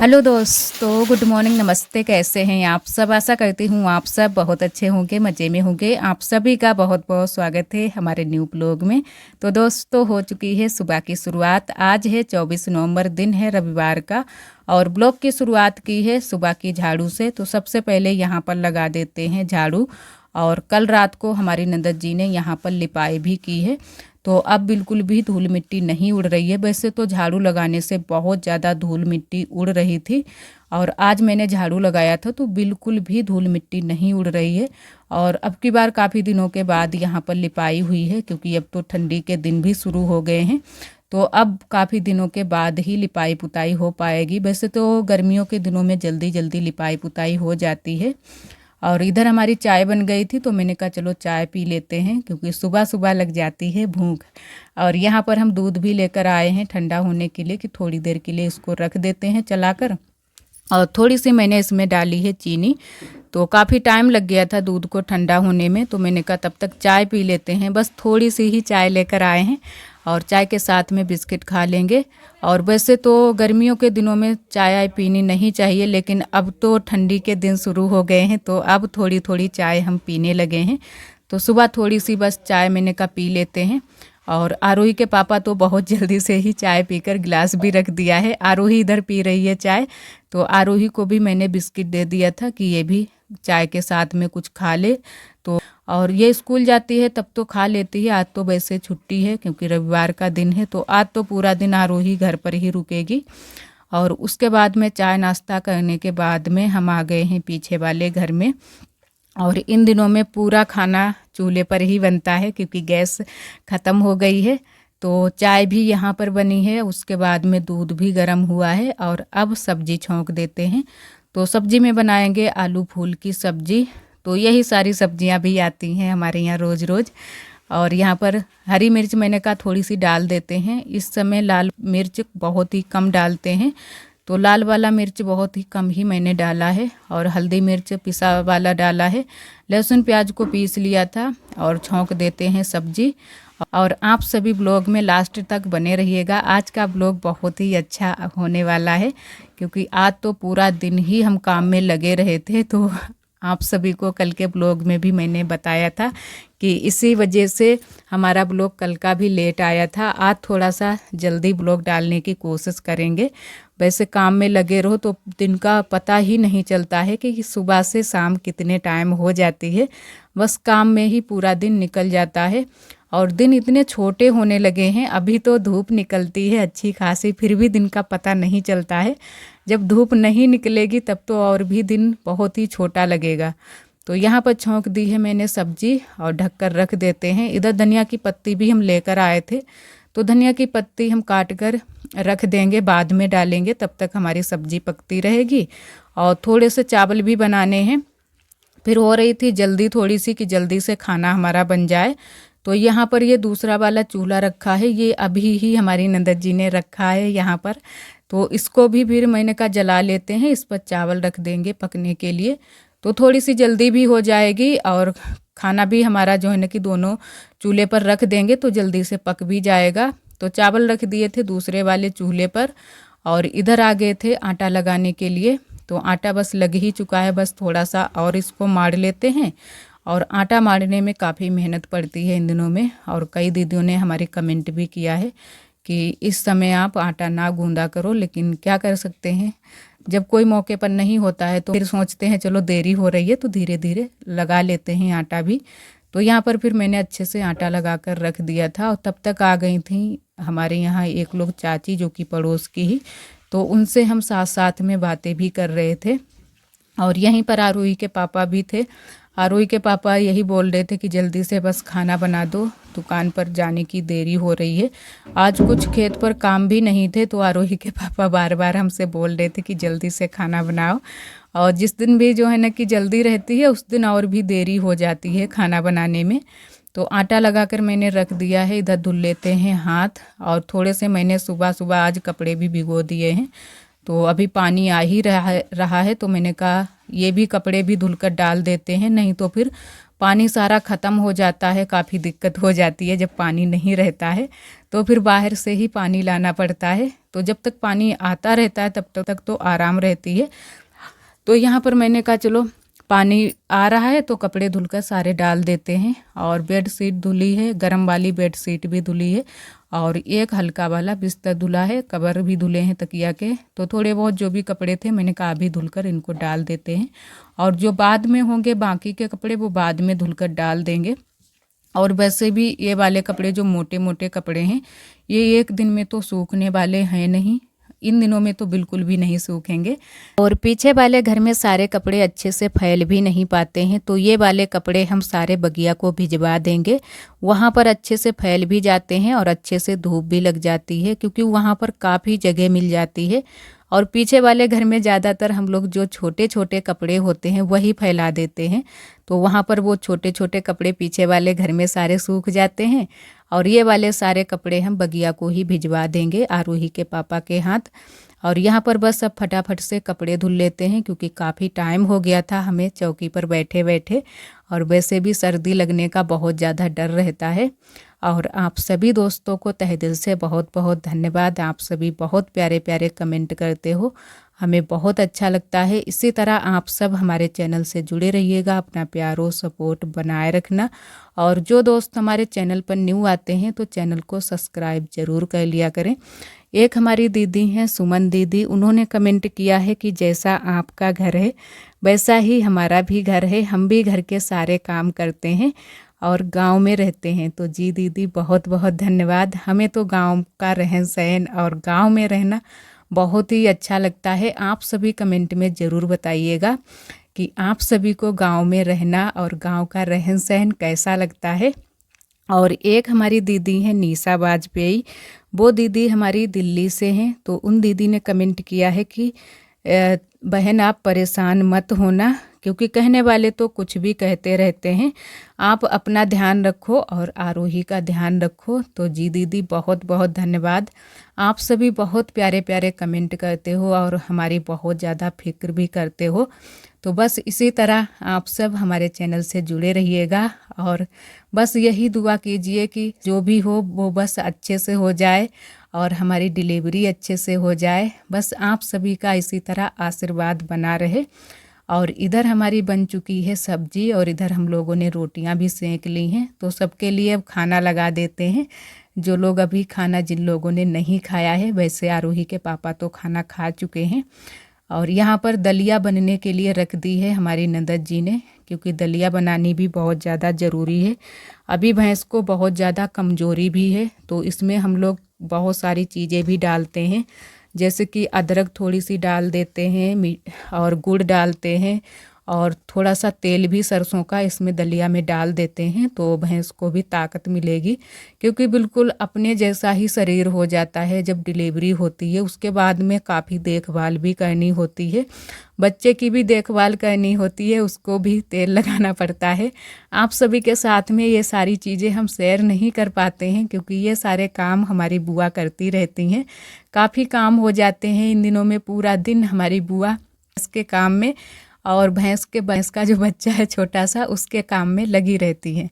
Hello दोस्तों, good morning, नमस्ते। कैसे हैं आप सब? आशा करती हूँ आप सब बहुत अच्छे होंगे, मज़े में होंगे। आप सभी का बहुत बहुत स्वागत है हमारे न्यू ब्लॉग में। तो दोस्तों, हो चुकी है सुबह की शुरुआत। आज है 24 नवंबर, दिन है रविवार का, और ब्लॉग की शुरुआत की है सुबह की झाड़ू से। तो सबसे पहले यहाँ पर लगा देते हैं झाड़ू। और कल रात को हमारी नंदत जी ने यहाँ पर लिपाई भी की है, तो अब बिल्कुल भी धूल मिट्टी नहीं उड़ रही है। वैसे तो झाड़ू लगाने से बहुत ज़्यादा धूल मिट्टी उड़ रही थी, और आज मैंने झाड़ू लगाया था तो बिल्कुल भी धूल मिट्टी नहीं उड़ रही है। और अब की बार काफ़ी दिनों के बाद यहाँ पर लिपाई हुई है, क्योंकि अब तो ठंडी के दिन भी शुरू हो गए हैं, तो अब काफ़ी दिनों के बाद ही लिपाई पुताई हो पाएगी। वैसे तो गर्मियों के दिनों में जल्दी जल्दी लिपाई पुताई हो जाती है। और इधर हमारी चाय बन गई थी, तो मैंने कहा चलो चाय पी लेते हैं, क्योंकि सुबह सुबह लग जाती है भूख। और यहाँ पर हम दूध भी लेकर आए हैं ठंडा होने के लिए, कि थोड़ी देर के लिए इसको रख देते हैं चलाकर। और थोड़ी सी मैंने इसमें डाली है चीनी। तो काफ़ी टाइम लग गया था दूध को ठंडा होने में, तो मैंने कहा तब तक चाय पी लेते हैं। बस थोड़ी सी ही चाय लेकर आए हैं, और चाय के साथ में बिस्किट खा लेंगे। और वैसे तो गर्मियों के दिनों में चाय आय पीनी नहीं चाहिए, लेकिन अब तो ठंडी के दिन शुरू हो गए हैं, तो अब थोड़ी थोड़ी चाय हम पीने लगे हैं। तो सुबह थोड़ी सी बस चाय मैंने कहा पी लेते हैं। और आरोही के पापा तो बहुत जल्दी से ही चाय पीकर गिलास भी रख दिया है। आरोही इधर पी रही है चाय, तो आरोही को भी मैंने बिस्किट दे दिया था कि ये भी चाय के साथ में कुछ खा ले। तो और ये स्कूल जाती है तब तो खा लेती है। आज तो वैसे छुट्टी है, क्योंकि रविवार का दिन है, तो आज तो पूरा दिन आरोही घर पर ही रुकेगी। और उसके बाद में चाय नाश्ता करने के बाद में हम आ गए हैं पीछे वाले घर में। और इन दिनों में पूरा खाना चूल्हे पर ही बनता है, क्योंकि गैस ख़त्म हो गई है। तो चाय भी यहाँ पर बनी है, उसके बाद में दूध भी गर्म हुआ है, और अब सब्जी छौंक देते हैं। तो सब्जी में बनाएंगे आलू फूल की सब्जी। तो यही सारी सब्जियाँ भी आती हैं हमारे यहाँ रोज़ रोज़। और यहाँ पर हरी मिर्च मैंने कहा थोड़ी सी डाल देते हैं। इस समय लाल मिर्च बहुत ही कम डालते हैं, तो लाल वाला मिर्च बहुत ही कम ही मैंने डाला है। और हल्दी मिर्च पिसा वाला डाला है। लहसुन प्याज को पीस लिया था, और छौंक देते हैं सब्जी। और आप सभी ब्लॉग में लास्ट तक बने रहिएगा। आज का ब्लॉग बहुत ही अच्छा होने वाला है, क्योंकि आज तो पूरा दिन ही हम काम में लगे रहे थे। तो आप सभी को कल के ब्लॉग में भी मैंने बताया था कि इसी वजह से हमारा ब्लॉग कल का भी लेट आया था। आज थोड़ा सा जल्दी ब्लॉग डालने की कोशिश करेंगे। वैसे काम में लगे रहो तो दिन का पता ही नहीं चलता है कि सुबह से शाम कितने टाइम हो जाती है। बस काम में ही पूरा दिन निकल जाता है। और दिन इतने छोटे होने लगे हैं। अभी तो धूप निकलती है अच्छी खासी, फिर भी दिन का पता नहीं चलता है। जब धूप नहीं निकलेगी तब तो और भी दिन बहुत ही छोटा लगेगा। तो यहाँ पर छौंक दी है मैंने सब्जी, और ढककर रख देते हैं। इधर धनिया की पत्ती भी हम लेकर आए थे, तो धनिया की पत्ती हम काट कर रख देंगे, बाद में डालेंगे, तब तक हमारी सब्जी पकती रहेगी। और थोड़े से चावल भी बनाने हैं। फिर हो रही थी जल्दी थोड़ी सी, कि जल्दी से खाना हमारा बन जाए। तो यहाँ पर ये दूसरा वाला चूल्हा रखा है, ये अभी ही हमारी नंदत जी ने रखा है यहाँ पर। तो इसको भी फिर मैंने कहा जला लेते हैं, इस पर चावल रख देंगे पकने के लिए, तो थोड़ी सी जल्दी भी हो जाएगी। और खाना भी हमारा जो है ना कि दोनों चूल्हे पर रख देंगे तो जल्दी से पक भी जाएगा। तो चावल रख दिए थे दूसरे वाले चूल्हे पर, और इधर आ गए थे आटा लगाने के लिए। तो आटा बस लग ही चुका है, बस थोड़ा सा और इसको मार लेते हैं। और आटा मारने में काफ़ी मेहनत पड़ती है इन दिनों में, और कई दीदियों ने हमारे कमेंट भी किया है कि इस समय आप आटा ना गूंदा करो, लेकिन क्या कर सकते हैं, जब कोई मौके पर नहीं होता है तो फिर सोचते हैं चलो देरी हो रही है तो धीरे धीरे लगा लेते हैं आटा भी। तो यहाँ पर फिर मैंने अच्छे से आटा लगा कर रख दिया था। और तब तक आ गई थी हमारे यहाँ एक लोग चाची, जो कि पड़ोस की ही, तो उनसे हम साथ साथ में बातें भी कर रहे थे। और यहीं पर आरोही के पापा भी थे। आरोही के पापा यही बोल रहे थे कि जल्दी से बस खाना बना दो, दुकान पर जाने की देरी हो रही है। आज कुछ खेत पर काम भी नहीं थे, तो आरोही के पापा बार बार हमसे बोल रहे थे कि जल्दी से खाना बनाओ। और जिस दिन भी जो है ना कि जल्दी रहती है, उस दिन और भी देरी हो जाती है खाना बनाने में। तो आटा लगाकर मैंने रख दिया है। इधर धुल लेते हैं हाथ। और थोड़े से मैंने सुबह सुबह आज कपड़े भी भिगो दिए हैं, तो अभी पानी आ ही रहा है, तो मैंने कहा ये भी कपड़े भी धुलकर डाल देते हैं, नहीं तो फिर पानी सारा ख़त्म हो जाता है, काफ़ी दिक्कत हो जाती है जब पानी नहीं रहता है। तो फिर बाहर से ही पानी लाना पड़ता है। तो जब तक पानी आता रहता है तब तक तो आराम रहती है। तो यहाँ पर मैंने कहा चलो पानी आ रहा है तो कपड़े धुलकर सारे डाल देते हैं। और बेड शीट धुली है, गर्म वाली बेड शीट भी धुली है और एक हल्का वाला बिस्तर धुला है, कवर भी धुले हैं तकिया के। तो थोड़े बहुत जो भी कपड़े थे मैंने कहा अभी धुलकर इनको डाल देते हैं, और जो बाद में होंगे बाकी के कपड़े वो बाद में धुलकर डाल देंगे। और वैसे भी ये वाले कपड़े जो मोटे मोटे कपड़े हैं ये एक दिन में तो सूखने वाले हैं नहीं, इन दिनों में तो बिल्कुल भी नहीं सूखेंगे। और पीछे वाले घर में सारे कपड़े अच्छे से फैल भी नहीं पाते हैं, तो ये वाले कपड़े हम सारे बगिया को भिजवा देंगे। वहाँ पर अच्छे से फैल भी जाते हैं और अच्छे से धूप भी लग जाती है, क्योंकि वहाँ पर काफ़ी जगह मिल जाती है। और पीछे वाले घर में ज़्यादातर हम लोग जो छोटे छोटे कपड़े होते हैं वही फैला देते हैं, तो वहाँ पर वो छोटे छोटे कपड़े पीछे वाले घर में सारे सूख जाते हैं। और ये वाले सारे कपड़े हम बगिया को ही भिजवा देंगे, आरोही के पापा के हाथ। और यहाँ पर बस अब फटाफट से कपड़े धुल लेते हैं, क्योंकि काफ़ी टाइम हो गया था हमें चौकी पर बैठे बैठे, और वैसे भी सर्दी लगने का बहुत ज़्यादा डर रहता है। और आप सभी दोस्तों को तहे दिल से बहुत बहुत धन्यवाद। आप सभी बहुत प्यारे प्यारे कमेंट करते हो, हमें बहुत अच्छा लगता है। इसी तरह आप सब हमारे चैनल से जुड़े रहिएगा, अपना प्यार और सपोर्ट बनाए रखना। और जो दोस्त हमारे चैनल पर न्यू आते हैं तो चैनल को सब्सक्राइब ज़रूर कर लिया करें। एक हमारी दीदी हैं सुमन दीदी, उन्होंने कमेंट किया है कि जैसा आपका घर है वैसा ही हमारा भी घर है, हम भी घर के सारे काम करते हैं और गांव में रहते हैं। तो जी दीदी बहुत बहुत धन्यवाद। हमें तो गांव का रहन सहन और गांव में रहना बहुत ही अच्छा लगता है। आप सभी कमेंट में ज़रूर बताइएगा कि आप सभी को गांव में रहना और गांव का रहन सहन कैसा लगता है। और एक हमारी दीदी हैं निशा वाजपेयी, वो दीदी हमारी दिल्ली से हैं। तो उन दीदी ने कमेंट किया है कि बहन आप परेशान मत होना, क्योंकि कहने वाले तो कुछ भी कहते रहते हैं, आप अपना ध्यान रखो और आरोही का ध्यान रखो। तो जी दीदी बहुत बहुत धन्यवाद। आप सभी बहुत प्यारे प्यारे कमेंट करते हो और हमारी बहुत ज़्यादा फिक्र भी करते हो। तो बस इसी तरह आप सब हमारे चैनल से जुड़े रहिएगा, और बस यही दुआ कीजिए कि जो भी हो वो बस अच्छे से हो जाए और हमारी डिलीवरी अच्छे से हो जाए। बस आप सभी का इसी तरह आशीर्वाद बना रहे। और इधर हमारी बन चुकी है सब्जी और इधर हम लोगों ने रोटियां भी सेंक ली हैं। तो सबके लिए अब खाना लगा देते हैं, जो लोग अभी खाना जिन लोगों ने नहीं खाया है। वैसे आरोही के पापा तो खाना खा चुके हैं। और यहाँ पर दलिया बनने के लिए रख दी है हमारी नंदत जी ने, क्योंकि दलिया बनानी भी बहुत ज़्यादा ज़रूरी है। अभी भैंस को बहुत ज़्यादा कमज़ोरी भी है, तो इसमें हम लोग बहुत सारी चीज़ें भी डालते हैं, जैसे कि अदरक थोड़ी सी डाल देते हैं और गुड़ डालते हैं, और थोड़ा सा तेल भी सरसों का इसमें दलिया में डाल देते हैं, तो भैंस को भी ताकत मिलेगी। क्योंकि बिल्कुल अपने जैसा ही शरीर हो जाता है जब डिलीवरी होती है। उसके बाद में काफ़ी देखभाल भी करनी होती है, बच्चे की भी देखभाल करनी होती है, उसको भी तेल लगाना पड़ता है। आप सभी के साथ में ये सारी चीज़ें हम शेयर नहीं कर पाते हैं, क्योंकि ये सारे काम हमारी बुआ करती रहती हैं। काफ़ी काम हो जाते हैं इन दिनों में, पूरा दिन हमारी बुआ इसके काम में और भैंस का जो बच्चा है छोटा सा उसके काम में लगी रहती हैं।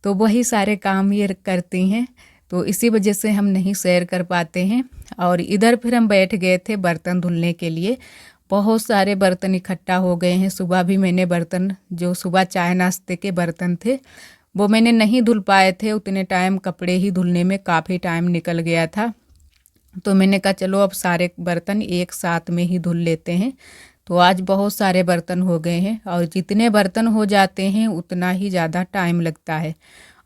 तो वही सारे काम ये करती हैं, तो इसी वजह से हम नहीं शेयर कर पाते हैं। और इधर फिर हम बैठ गए थे बर्तन धुलने के लिए। बहुत सारे बर्तन इकट्ठा हो गए हैं। सुबह भी मैंने बर्तन, जो सुबह चाय नाश्ते के बर्तन थे वो मैंने नहीं धुल पाए थे, उतने टाइम कपड़े ही धुलने में काफ़ी टाइम निकल गया था। तो मैंने कहा चलो अब सारे बर्तन एक साथ में ही धुल लेते हैं। तो आज बहुत सारे बर्तन हो गए हैं, और जितने बर्तन हो जाते हैं उतना ही ज़्यादा टाइम लगता है।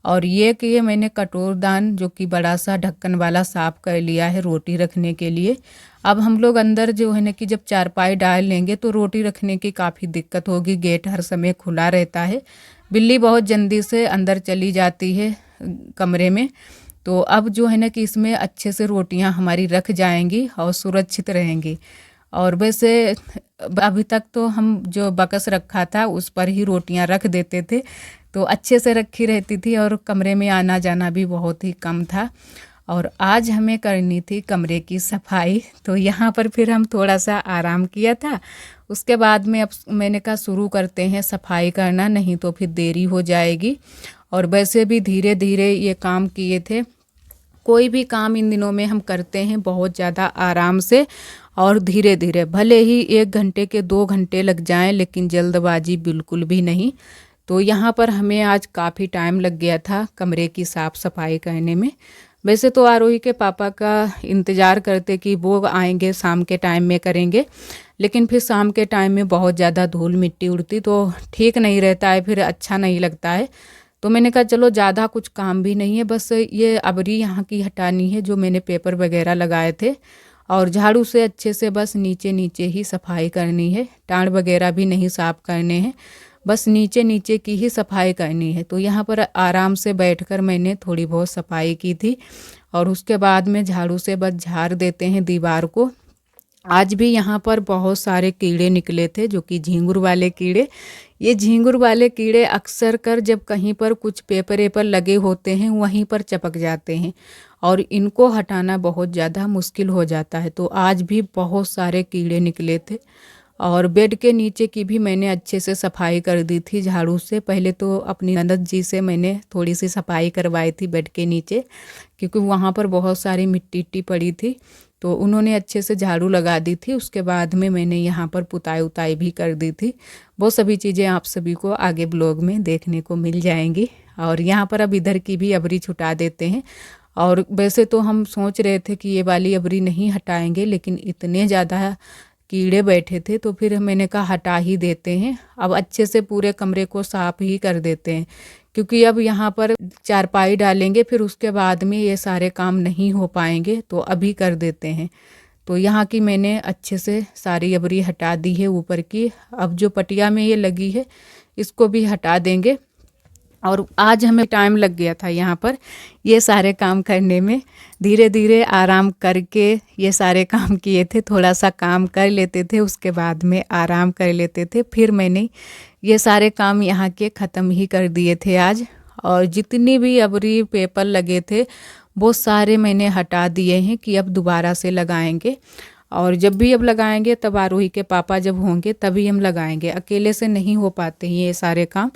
और ये कि मैंने कटोरदान जो कि बड़ा सा ढक्कन वाला साफ़ कर लिया है रोटी रखने के लिए। अब हम लोग अंदर जो है ना कि जब चारपाई डाल लेंगे तो रोटी रखने की काफ़ी दिक्कत होगी, गेट हर समय खुला रहता है, बिल्ली बहुत जल्दी से अंदर चली जाती है कमरे में। तो अब जो है ना कि इसमें अच्छे से रोटियां हमारी रख जाएंगी और सुरक्षित रहेंगी। और वैसे अभी तक तो हम जो बकस रखा था उस पर ही रोटियां रख देते थे, तो अच्छे से रखी रहती थी और कमरे में आना जाना भी बहुत ही कम था। और आज हमें करनी थी कमरे की सफाई, तो यहाँ पर फिर हम थोड़ा सा आराम किया था। उसके बाद में अब मैंने कहा शुरू करते हैं सफाई करना, नहीं तो फिर देरी हो जाएगी। और वैसे भी धीरे धीरे ये काम किए थे कोई भी काम इन दिनों में हम करते हैं बहुत ज़्यादा आराम से और धीरे धीरे, भले ही 1 घंटे के 2 घंटे लग जाएं, लेकिन जल्दबाजी बिल्कुल भी नहीं। तो यहाँ पर हमें आज काफ़ी टाइम लग गया था कमरे की साफ़ सफाई करने में। वैसे तो आरोही के पापा का इंतज़ार करते कि वो आएंगे शाम के टाइम में करेंगे, लेकिन फिर शाम के टाइम में बहुत ज़्यादा धूल मिट्टी उड़ती तो ठीक नहीं रहता है, फिर अच्छा नहीं लगता है। तो मैंने कहा चलो ज़्यादा कुछ काम भी नहीं है, बस ये अबरी यहाँ की हटानी है जो मैंने पेपर वगैरह लगाए थे, और झाड़ू से अच्छे से बस नीचे नीचे ही सफाई करनी है। टाँड़ वगैरह भी नहीं साफ़ करने हैं, बस नीचे नीचे की ही सफाई करनी है। तो यहाँ पर आराम से बैठकर मैंने थोड़ी बहुत सफाई की थी, और उसके बाद में झाड़ू से बस झाड़ देते हैं दीवार को। आज भी यहाँ पर बहुत सारे कीड़े निकले थे, जो कि झींगुर वाले कीड़े। ये झींगुर वाले कीड़े अक्सर कर जब कहीं पर कुछ पेपर वेपर लगे होते हैं वहीं पर चपक जाते हैं, और इनको हटाना बहुत ज़्यादा मुश्किल हो जाता है। तो आज भी बहुत सारे कीड़े निकले थे, और बेड के नीचे की भी मैंने अच्छे से सफाई कर दी थी झाड़ू से। पहले तो अपनी ननद जी से मैंने थोड़ी सी सफाई करवाई थी बेड के नीचे, क्योंकि वहाँ पर बहुत सारी मिट्टी इट्टी पड़ी थी, तो उन्होंने अच्छे से झाड़ू लगा दी थी। उसके बाद में मैंने यहाँ पर पुताई उताई भी कर दी थी। वो सभी चीज़ें आप सभी को आगे ब्लॉग में देखने को मिल जाएंगी। और यहाँ पर अब इधर की भी अबरी छुटा देते हैं। और वैसे तो हम सोच रहे थे कि ये वाली अबरी नहीं हटाएंगे, लेकिन इतने ज़्यादा कीड़े बैठे थे तो फिर मैंने कहा हटा ही देते हैं। अब अच्छे से पूरे कमरे को साफ़ ही कर देते हैं, क्योंकि अब यहाँ पर चारपाई डालेंगे, फिर उसके बाद में ये सारे काम नहीं हो पाएंगे, तो अभी कर देते हैं। तो यहाँ की मैंने अच्छे से सारी अबरी हटा दी है ऊपर की। अब जो पटिया में ये लगी है इसको भी हटा देंगे। और आज हमें टाइम लग गया था यहाँ पर ये सारे काम करने में। धीरे धीरे आराम करके ये सारे काम किए थे। थोड़ा सा काम कर लेते थे, उसके बाद में आराम कर लेते थे। फिर मैंने ये सारे काम यहाँ के ख़त्म ही कर दिए थे आज। और जितनी भी अबरी पेपर लगे थे वो सारे मैंने हटा दिए हैं कि अब दोबारा से लगाएंगे। और जब भी अब लगाएंगे तब आरोही के पापा जब होंगे तभी हम लगाएंगे, अकेले से नहीं हो पाते हैं ये सारे काम।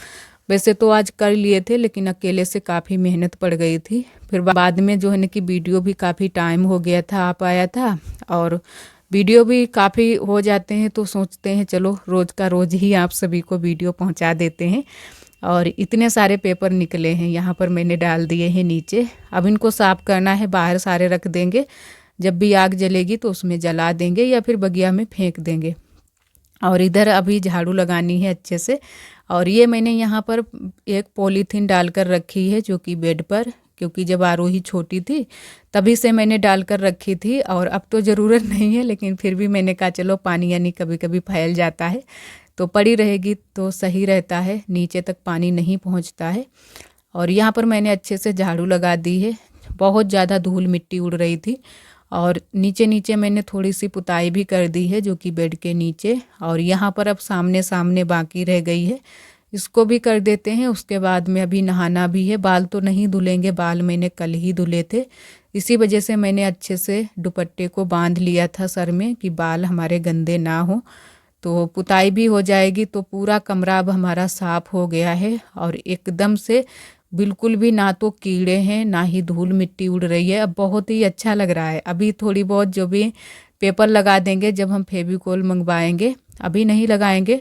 वैसे तो आज कर लिए थे, लेकिन अकेले से काफ़ी मेहनत पड़ गई थी। फिर बाद में जो है ना कि वीडियो भी काफ़ी टाइम हो गया था, आ पाया था, और वीडियो भी काफ़ी हो जाते हैं तो सोचते हैं चलो रोज़ का रोज़ ही आप सभी को वीडियो पहुंचा देते हैं। और इतने सारे पेपर निकले हैं, यहाँ पर मैंने डाल दिए हैं नीचे। अब इनको साफ़ करना है, बाहर सारे रख देंगे, जब भी आग जलेगी तो उसमें जला देंगे या फिर बगिया में फेंक देंगे। और इधर अभी झाड़ू लगानी है अच्छे से। और ये मैंने यहाँ पर एक पॉलीथीन डालकर रखी है जो कि बेड पर, क्योंकि जब आरोही छोटी थी तभी से मैंने डालकर रखी थी, और अब तो ज़रूरत नहीं है, लेकिन फिर भी मैंने कहा चलो पानी यानी कभी कभी फैल जाता है तो पड़ी रहेगी तो सही रहता है, नीचे तक पानी नहीं पहुँचता है। और यहाँ पर मैंने अच्छे से झाड़ू लगा दी है। बहुत ज़्यादा धूल मिट्टी उड़ रही थी, और नीचे नीचे मैंने थोड़ी सी पुताई भी कर दी है जो कि बेड के नीचे। और यहाँ पर अब सामने सामने बाकी रह गई है, इसको भी कर देते हैं। उसके बाद में अभी नहाना भी है। बाल तो नहीं धुलेंगे, बाल मैंने कल ही धुले थे, इसी वजह से मैंने अच्छे से दुपट्टे को बांध लिया था सर में कि बाल हमारे गंदे ना हो। तो पुताई भी हो जाएगी तो पूरा कमरा अब हमारा साफ़ हो गया है, और एकदम से बिल्कुल भी ना तो कीड़े हैं ना ही धूल मिट्टी उड़ रही है। अब बहुत ही अच्छा लग रहा है। अभी थोड़ी बहुत जो भी पेपर लगा देंगे जब हम फेविकोल मंगवाएंगे, अभी नहीं लगाएंगे,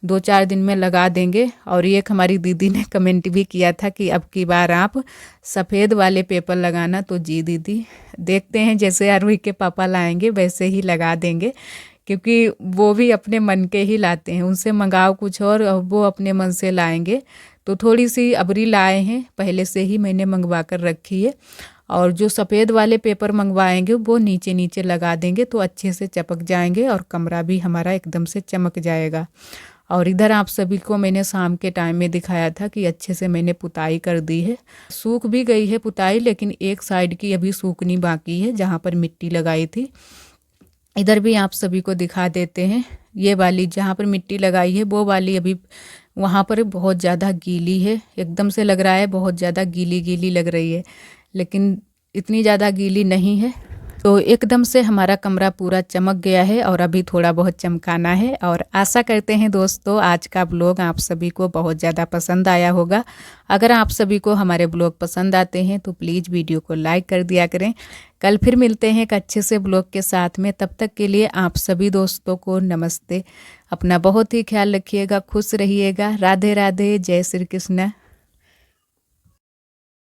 2-4 दिन में लगा देंगे। और एक हमारी दीदी ने कमेंट भी किया था कि अब की बार आप सफ़ेद वाले पेपर लगाना। तो जी दीदी, देखते हैं, जैसे आरोही के पापा लाएंगे वैसे ही लगा देंगे, क्योंकि वो भी अपने मन के ही लाते हैं। उनसे मंगाओ कुछ और वो अपने मन से लाएंगे। तो थोड़ी सी अबरी लाए हैं, पहले से ही मैंने मंगवा कर रखी है। और जो सफ़ेद वाले पेपर मंगवाएंगे वो नीचे नीचे लगा देंगे तो अच्छे से चपक जाएंगे, और कमरा भी हमारा एकदम से चमक जाएगा। और इधर आप सभी को मैंने शाम के टाइम में दिखाया था कि अच्छे से मैंने पुताई कर दी है। सूख भी गई है पुताई, लेकिन एक साइड की अभी सूखनी बाकी है जहाँ पर मिट्टी लगाई थी। इधर भी आप सभी को दिखा देते हैं। ये वाली जहाँ पर मिट्टी लगाई है वो वाली अभी वहाँ पर बहुत ज़्यादा गीली है, एकदम से लग रहा है बहुत ज़्यादा गीली गीली लग रही है, लेकिन इतनी ज़्यादा गीली नहीं है। तो एकदम से हमारा कमरा पूरा चमक गया है और अभी थोड़ा बहुत चमकाना है। और आशा करते हैं दोस्तों आज का ब्लॉग आप सभी को बहुत ज़्यादा पसंद आया होगा। अगर आप सभी को हमारे ब्लॉग पसंद आते हैं तो प्लीज़ वीडियो को लाइक कर दिया करें। कल फिर मिलते हैं एक अच्छे से ब्लॉग के साथ में। तब तक के लिए आप सभी दोस्तों को नमस्ते। अपना बहुत ही ख्याल रखिएगा, खुश रहिएगा। राधे राधे, जय श्री कृष्ण।